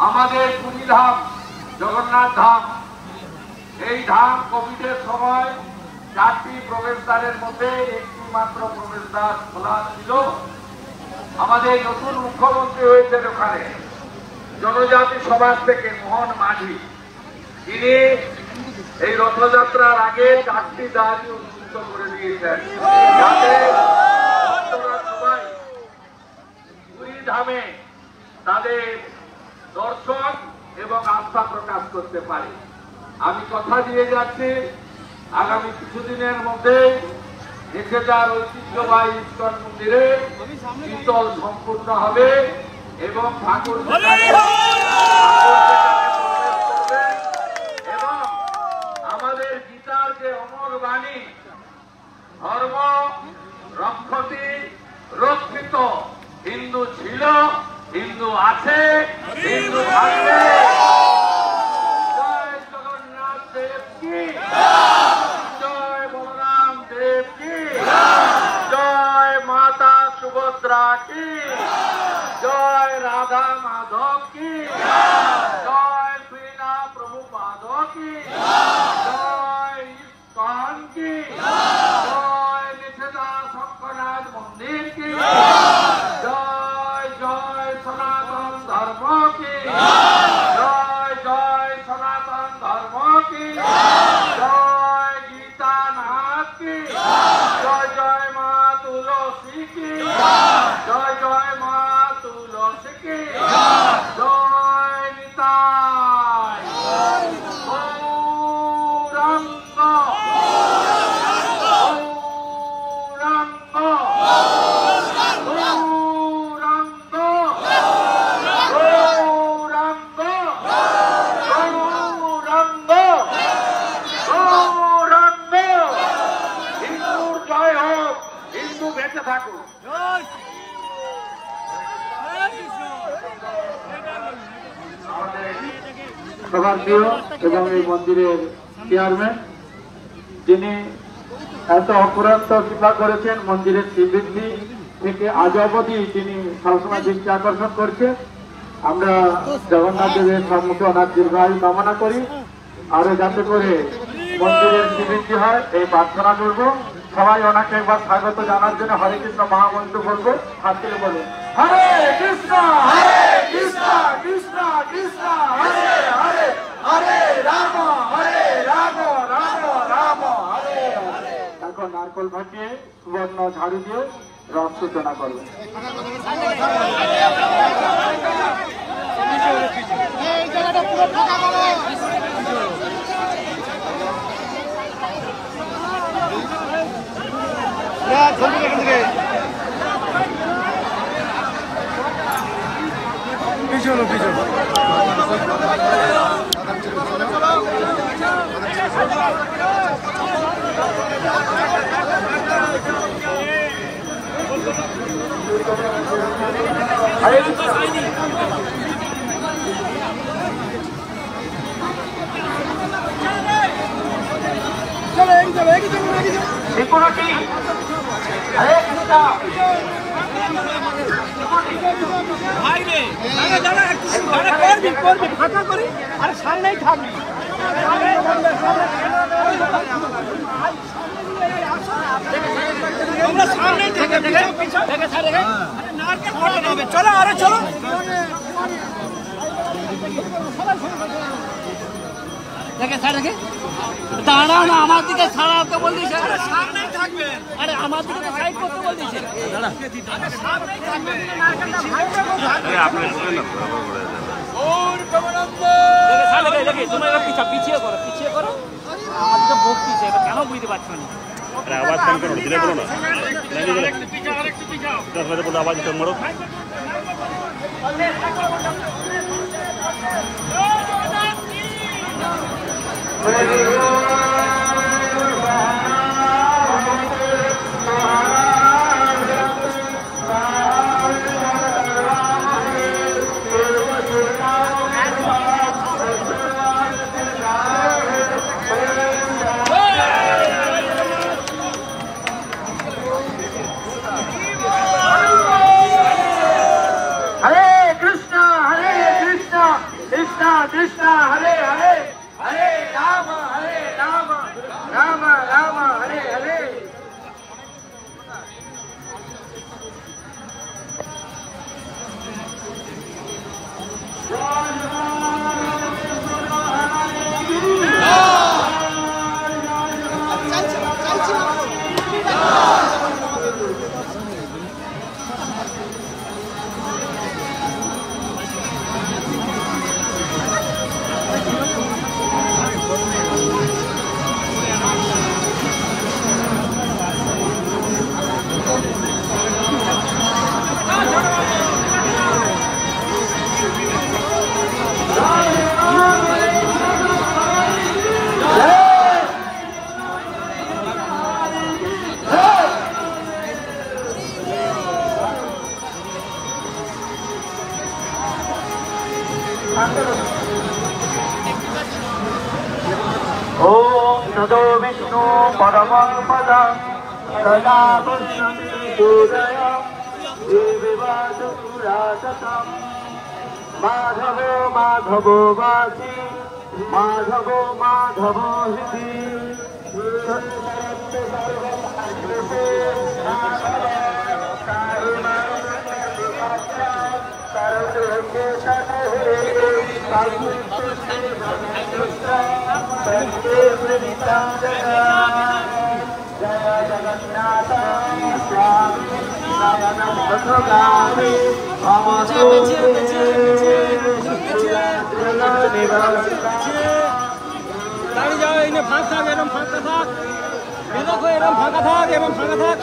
আমাদের পুরী ধাম জগন্নাথ ধাম, এই ধাম কোভিডের সময় 4টি প্রবেশদ্বারের মধ্যে একটি মাত্র প্রবেশদ্বার খোলা ছিল। আমাদের নতুন মুখ্যমন্ত্রী হয়েছেন ওখানে জনজাতি সমাজ থেকে মোহন মাঝি, তিনি এই রথযাত্রার আগে 4টি দ্বারই উন্মুক্ত করে দিয়েছেন, যাতে সবাই পুরী ধামে তাদের দর্শন এবং আস্থা প্রকাশ করতে পারে। আমি কথা দিয়ে যাচ্ছি, আগামী কিছুদিনের মধ্যে নিষেধার ঐতিহ্যবাহী ইস্কন মন্দিরে শীতল সম্পূর্ণ হবে এবং ঠাকুর এবং আমাদের গীতার যে অমর বাণী ধর্ম রক্ষতি রক্ষিত, হিন্দু ছিল, হিন্দু আছে, হিন্দু থাকবে। জয় জগন্নাথ দেব কি, জয় বলরাম দেব কি, জয় মাতা সুভদ্রা কি, জয় রাধা মাধব কি, জয় শ্রীলা প্রভুপাদ কি, জয় ইস্কন কি, জয় নিষেধা শঙ্করনাথ মন্দির কি, জয় জয় সনাতন ধর্ম কি, জয় জয় সনাতন ধর্ম কি, জয় গীতানাথ কি, জয় জয় মা তুলসী কি, জয় জয় মা তুলসী কি, জয় নিতাই গৌরাঙ্গ সভাপতিও এবং এই মন্দিরের চেয়ারম্যান, যিনি এত অপরান্ত কৃপা করেছেন, মন্দিরের শ্রীবৃদ্ধি থেকে আজ অবধি তিনি সবসময় দৃষ্টি আকর্ষণ করছেন। আমরা জগন্নাথ দেবের সম্মুখে ওনার দীর্ঘায়ু কামনা করি, আরো যাতে করে মন্দিরের শ্রীবৃদ্ধি হয় এই প্রার্থনা করব। সবাই ওনাকে একবার স্বাগত জানার জন্য হরে কৃষ্ণ মহামন্ত্র বলবো, হাত তুলে বলুন হরে কৃষ্ণ কৃষ্ণ কৃষ্ণ হরে হরে, হরে রাম রাম রাম হরে হরে। এখন নারকল ভাটিয়ে সুবর্ণ ঝাড়ু দিয়ে রথ সূচনা করবে। পিছনো পিছনো ফাঁকা করি আর সামনেই থাকবি। চলো আরে চলো দাঁড়াও না, আমার দিকে ছাড়াতে বলছিস, সামনেই থাকবে। আরে আমার দিকে সাইড করতে বলছিস, পিছিয়ে করো পিছিয়ে করো, আমাদের বকতিছে, কেন বুঝতে পারছো না? আওয়াজ কম করো, ধীরে বলো না, আওয়াজ কম করো। Hare Krishna, Krishna Krishna Hare Hare Hare Ram Ram Ram Hare Hare. ओम तदो विष्णु परमं पदं सदा पश्यन्ति सूरयं देववासुरासतं माधवो माधवो वासी माधवो माधवो हृदि जय जगन्नाथ स्वामी नयनपथगामी দাঁড়িয়ে যাও, এনে ফাঁক থাক, এরম ফাঁকা থাক, দেখো এরম ফাঁকা থাক এবং ফাঁকা থাক।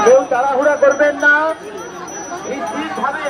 কেউ তাড়াহুড়া করবেন না, নিশ্চিতভাবে